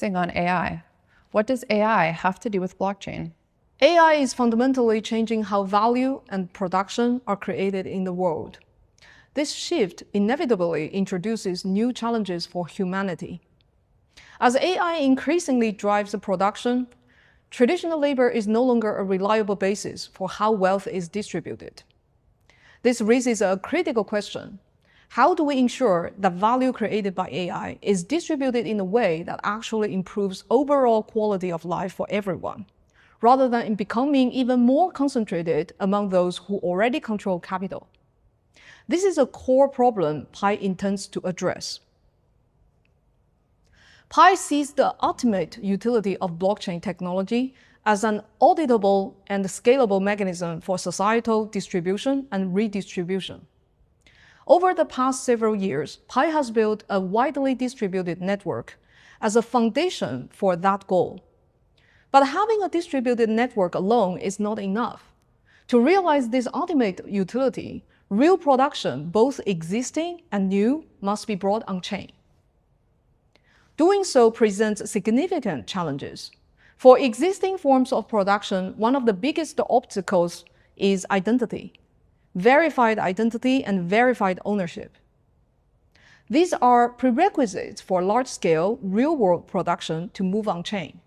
On AI. What does AI have to do with blockchain? AI is fundamentally changing how value and production are created in the world. This shift inevitably introduces new challenges for humanity. As AI increasingly drives the production, traditional labor is no longer a reliable basis for how wealth is distributed. This raises a critical question. How do we ensure that value created by AI is distributed in a way that actually improves overall quality of life for everyone, rather than in becoming even more concentrated among those who already control capital? This is a core problem Pi intends to address. Pi sees the ultimate utility of blockchain technology as an auditable and scalable mechanism for societal distribution and redistribution. Over the past several years, Pi has built a widely distributed network as a foundation for that goal. But having a distributed network alone is not enough. To realize this ultimate utility, real production, both existing and new, must be brought on-chain. Doing so presents significant challenges. For existing forms of production, one of the biggest obstacles is identity. Verified identity and verified ownership. These are prerequisites for large-scale, real-world production to move on-chain.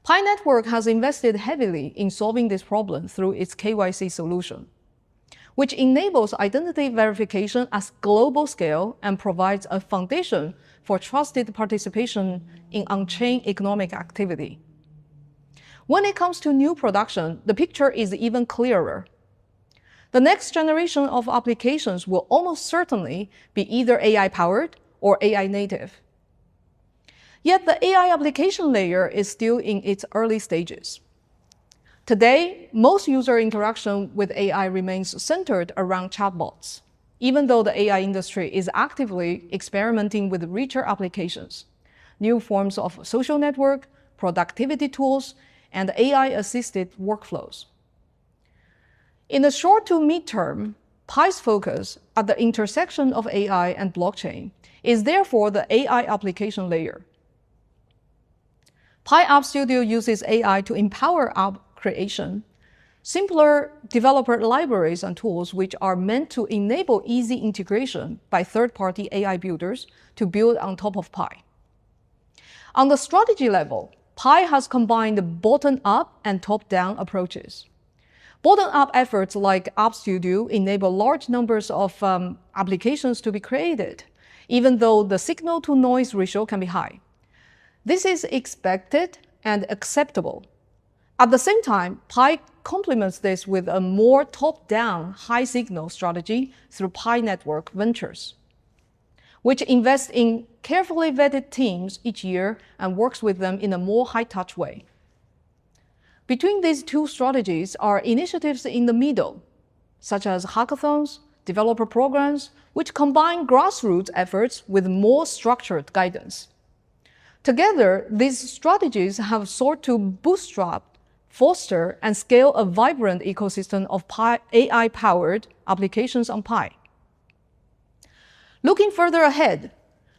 Pi Network has invested heavily in solving this problem through its KYC solution, which enables identity verification at global scale and provides a foundation for trusted participation in on-chain economic activity. When it comes to new production, the picture is even clearer. The next generation of applications will almost certainly be either AI-powered or AI-native. Yet the AI application layer is still in its early stages. Today, most user interaction with AI remains centered around chatbots, even though the AI industry is actively experimenting with richer applications, new forms of social network, productivity tools, and AI-assisted workflows. In the short to mid-term, Pi's focus at the intersection of AI and blockchain is therefore the AI application layer. Pi App Studio uses AI to empower app creation, simpler developer libraries and tools which are meant to enable easy integration by third-party AI builders to build on top of Pi. On the strategy level, Pi has combined bottom-up and top-down approaches. Bottom-up efforts like App Studio enable large numbers of applications to be created, even though the signal-to-noise ratio can be high. This is expected and acceptable. At the same time, Pi complements this with a more top-down, high-signal strategy through Pi Network Ventures, which invests in carefully vetted teams each year and works with them in a more high-touch way. Between these two strategies are initiatives in the middle, such as hackathons, developer programs, which combine grassroots efforts with more structured guidance. Together, these strategies have sought to bootstrap, foster, and scale a vibrant ecosystem of AI-powered applications on Pi. Looking further ahead,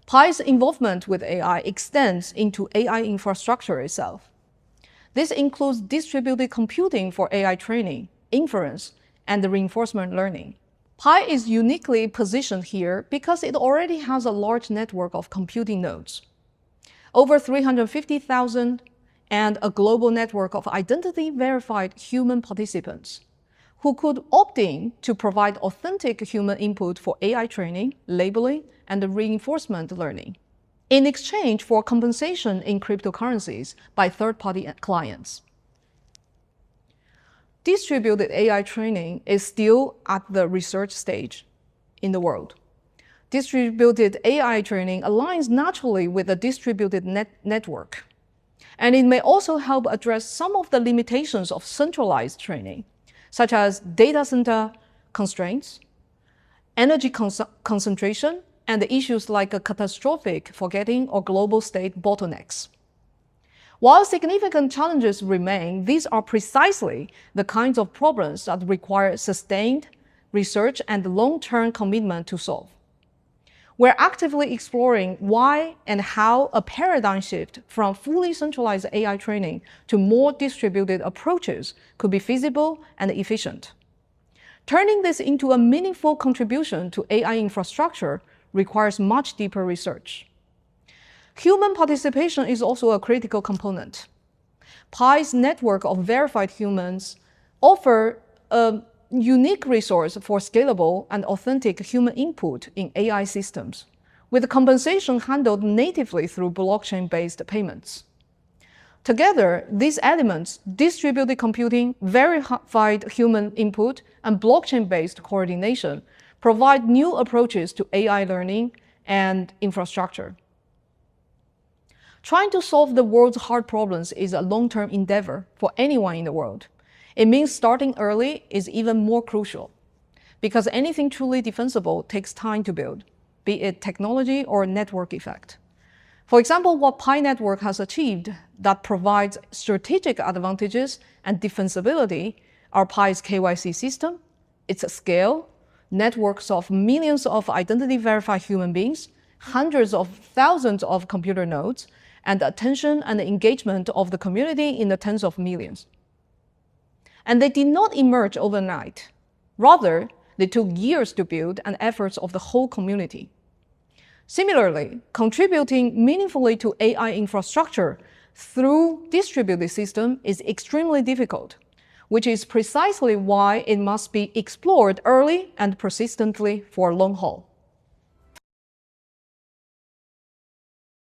Pi's involvement with AI extends into AI infrastructure itself. This includes distributed computing for AI training, inference, and reinforcement learning. Pi is uniquely positioned here because it already has a large network of computing nodes, over 350,000, and a global network of identity-verified human participants who could opt in to provide authentic human input for AI training, labeling, and reinforcement learning, in exchange for compensation in cryptocurrencies by third-party clients. Distributed AI training is still at the research stage in the world. Distributed AI training aligns naturally with a distributed network, and it may also help address some of the limitations of centralized training, such as data center constraints, energy concentration, and issues like catastrophic forgetting or global state bottlenecks. While significant challenges remain, these are precisely the kinds of problems that require sustained research and long-term commitment to solve. We're actively exploring why and how a paradigm shift from fully centralized AI training to more distributed approaches could be feasible and efficient. Turning this into a meaningful contribution to AI infrastructure requires much deeper research. Human participation is also a critical component. Pi's network of verified humans offer a unique resource for scalable and authentic human input in AI systems, with compensation handled natively through blockchain-based payments. Together, these elements, distributed computing, verified human input, and blockchain-based coordination, provide new approaches to AI learning and infrastructure. Trying to solve the world's hard problems is a long-term endeavor for anyone in the world. It means starting early is even more crucial, because anything truly defensible takes time to build, be it technology or network effect. For example, what Pi Network has achieved that provides strategic advantages and defensibility are Pi's KYC system, its scale, networks of millions of identity-verified human beings, hundreds of thousands of computer nodes, and the attention and the engagement of the community in the tens of millions. And they did not emerge overnight. Rather, they took years to build and efforts of the whole community. Similarly, contributing meaningfully to AI infrastructure through distributed system is extremely difficult, which is precisely why it must be explored early and persistently for long haul.